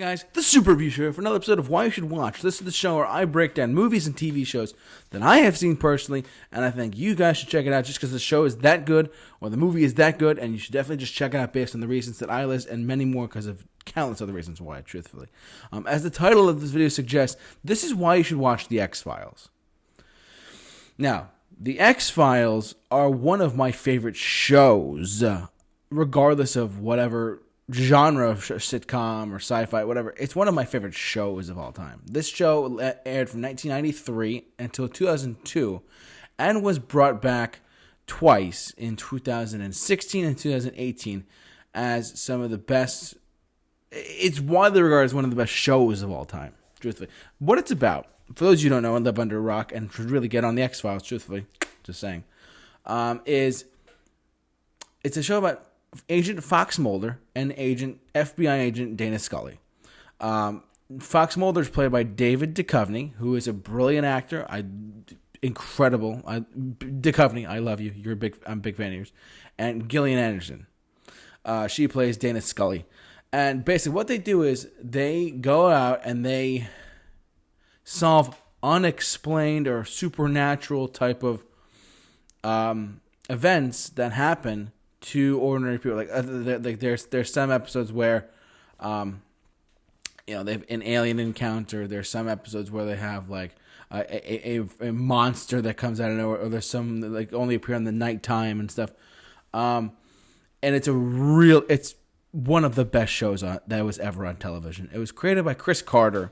guys, the Super Review Show for another episode of Why You Should Watch. This is the show where I break down movies and TV shows that I have seen personally, and I think you guys should check it out just because the show is that good, or the movie is that good, and you should definitely just check it out based on the reasons that I list, and many more because of countless other reasons why, truthfully. As the title of this video suggests, this is why you should watch The X-Files. Now, The X-Files are one of my favorite shows, regardless of whatever genre of sitcom or sci-fi, whatever. It's one of my favorite shows of all time. This show aired from 1993 until 2002 and was brought back twice in 2016 and 2018 as some of the best. It's widely regarded as one of the best shows of all time, truthfully. What it's about, for those of you who don't know and live under a rock and should really get on The X-Files, truthfully, just saying, is it's a show about Agent Fox Mulder and FBI agent Dana Scully. Fox Mulder is played by David Duchovny, who is a brilliant actor. Incredible. Duchovny, I love you. I'm a big fan of yours. And Gillian Anderson. She plays Dana Scully. And basically what they do is they go out and they solve unexplained or supernatural type of events that happen to ordinary people. Like there's some episodes where they have an alien encounter. There's some episodes where they have like a monster that comes out of nowhere, or there's some that like only appear in the nighttime and stuff. And it's one of the best shows that was ever on television. It was created by Chris Carter,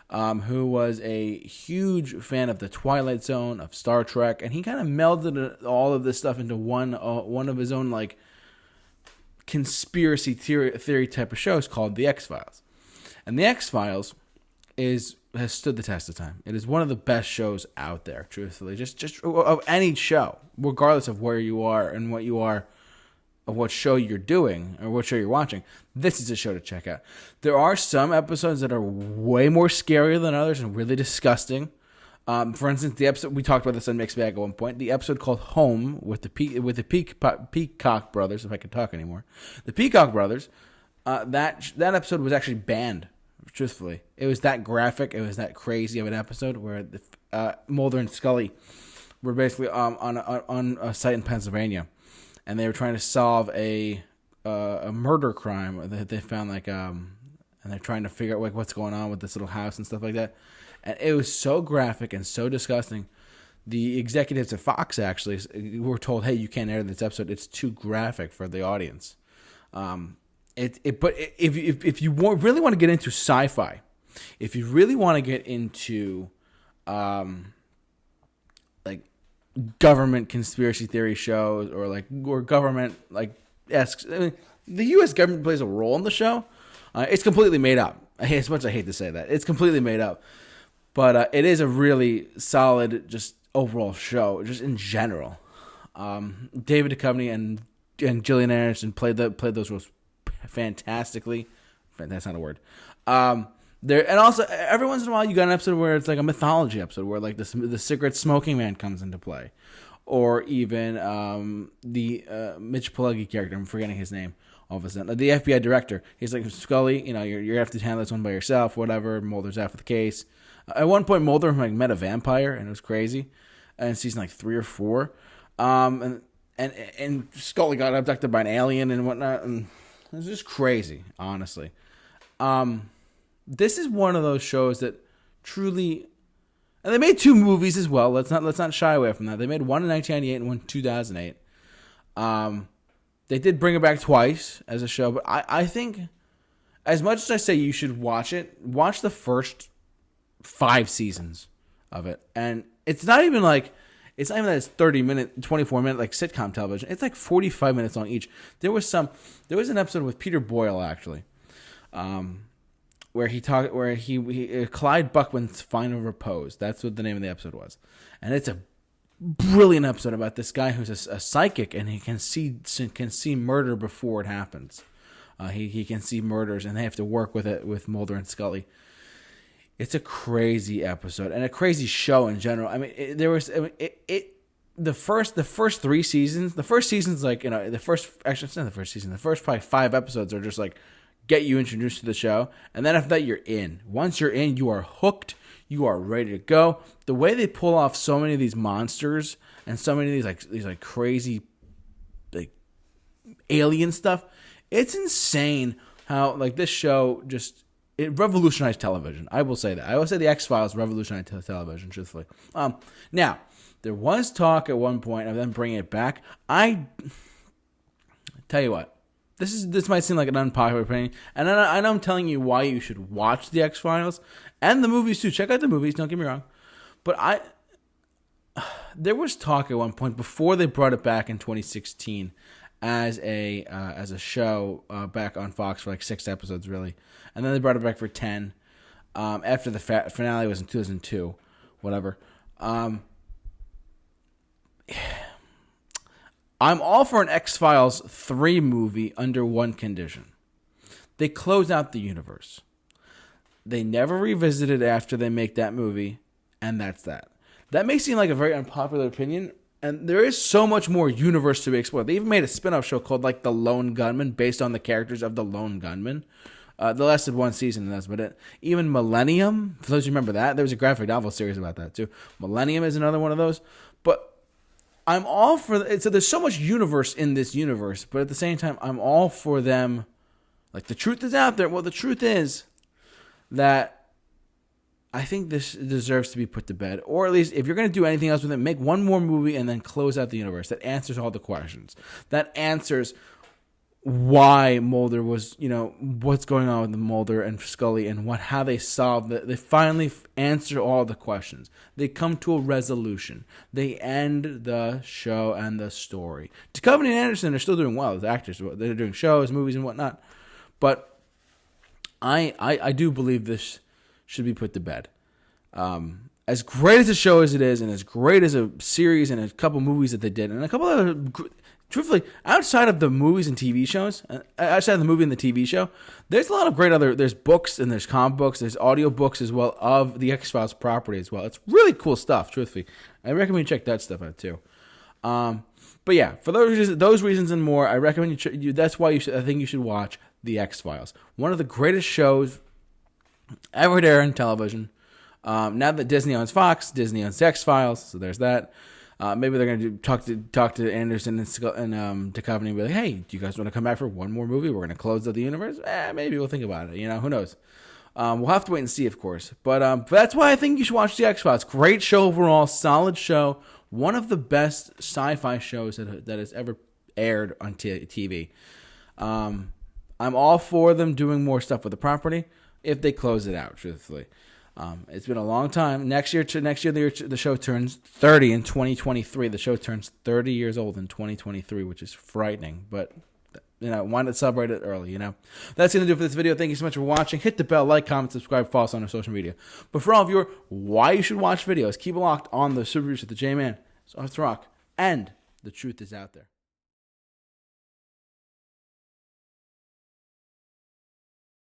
who was a huge fan of The Twilight Zone, of Star Trek, and he kind of melded all of this stuff into one of his own like conspiracy theory type of shows called The X-Files. And The X-Files has stood the test of time. It is one of the best shows out there, truthfully, just of any show, regardless of where you are and what you are, of what show you're doing or what show you're watching. This is a show to check out. There are some episodes that are way more scary than others and really disgusting. For instance, the episode we talked about this on Mixed Bag at one point, the episode called Home with the Peacock brothers, if I could talk anymore. The Peacock brothers, that episode was actually banned. Truthfully, it was that graphic, it was that crazy of an episode where Mulder and Scully were basically on a site in Pennsylvania. And they were trying to solve a murder crime that they found, and they're trying to figure out like what's going on with this little house and stuff like that. And it was so graphic and so disgusting. The executives at Fox actually were told, "Hey, you can't air this episode; it's too graphic for the audience." But if you really want to get into sci-fi, if you really want to get into government conspiracy theory shows or government esque. I mean, the U.S. government plays a role in the show. It's completely made up. As much as I hate to say that, it's completely made up. But it is a really solid, just overall show, just in general. David Duchovny and Gillian Anderson played those roles fantastically. That's not a word. And also, every once in a while, you got an episode where it's like a mythology episode where like the cigarette smoking man comes into play, or even the Mitch Pileggi character. I'm forgetting his name all of a sudden. The FBI director. He's like, Scully, you have to handle this one by yourself. Whatever. Mulder's after the case. At one point, Mulder met a vampire, and it was crazy. In season 3 or 4, and Scully got abducted by an alien and whatnot, and it was just crazy, honestly. This is one of those shows that truly, and they made 2 movies as well. Let's not shy away from that. They made one in 1998 and one in 2008. They did bring it back twice as a show, but I think, as much as I say you should watch it, watch the first 5 seasons of it, and it's not even that it's 30-minute, 24-minute like sitcom television. It's like 45 minutes on each. There was an episode with Peter Boyle actually. Where Clyde Buckman's Final Repose. That's what the name of the episode was, and it's a brilliant episode about this guy who's a psychic, and he can see murder before it happens. He can see murders, and they have to work with it with Mulder and Scully. It's a crazy episode and a crazy show in general. I mean, the first 3 seasons. The first season's the first probably 5 episodes are just like get you introduced to the show, and then after that, you're in. Once you're in, you are hooked. You are ready to go. The way they pull off so many of these monsters and so many of these crazy like alien stuff, it's insane how like this show it revolutionized television. I will say that. I will say the X-Files revolutionized television, truthfully. Now, there was talk at one point of them bringing it back. I tell you what, this might seem like an unpopular opinion, and I know I'm telling you why you should watch the X-Files and the movies too. Check out the movies, don't get me wrong. But there was talk at one point before they brought it back in 2016 as a show back on Fox for like 6 episodes, really. And then they brought it back for 10 after the finale was in 2002, whatever. I'm all for an X-Files 3 movie under one condition. They close out the universe. They never revisit it after they make that movie, and that's that. That may seem like a very unpopular opinion, and there is so much more universe to be explored. They even made a spin-off show called like The Lone Gunman, based on the characters of The Lone Gunman. They lasted 1 season, and that's about it. Even Millennium, for those who remember that, there was a graphic novel series about that too. Millennium is another one of those. But I'm all for it. So there's so much universe in this universe, but at the same time, I'm all for them. Like, the truth is out there. Well, the truth is that I think this deserves to be put to bed. Or at least, if you're going to do anything else with it, make one more movie and then close out the universe. That answers all the questions. That answers why Mulder was, what's going on with Mulder and Scully and how they solved it. They finally answer all the questions. They come to a resolution. They end the show and the story. Duchovny and Anderson are still doing well as actors. They're doing shows, movies, and whatnot. But I do believe this should be put to bed. As great as a show as it is, and as great as a series and a couple movies that they did, and a couple other, truthfully, outside of the movies and TV shows, outside of the movie and the TV show, there's a lot of great there's books and there's comic books, there's audio books as well of the X-Files property as well. It's really cool stuff, truthfully. I recommend you check that stuff out too. But yeah, for those reasons and more, I recommend you. That's why I think you should watch the X-Files. One of the greatest shows ever to air on television. Now that Disney owns Fox, Disney owns the X-Files, so there's that. Maybe they're going to talk to Anderson and Duchovny and be like, hey, do you guys want to come back for one more movie? We're going to close out the universe? Maybe we'll think about it. Who knows? We'll have to wait and see, of course. But that's why I think you should watch the X-Files. Great show overall, solid show. One of the best sci-fi shows that has ever aired on TV. I'm all for them doing more stuff with the property if they close it out, truthfully. It's been a long time. Next year, the show turns 30 in 2023. The show turns 30 years old in 2023, which is frightening. But, why not celebrate it early, That's going to do it for this video. Thank you so much for watching. Hit the bell, like, comment, subscribe, follow us on our social media. But for all of your why you should watch videos, keep it locked on the Super Reviews with the J-Man, Arthur Rock, and The Truth Is Out There.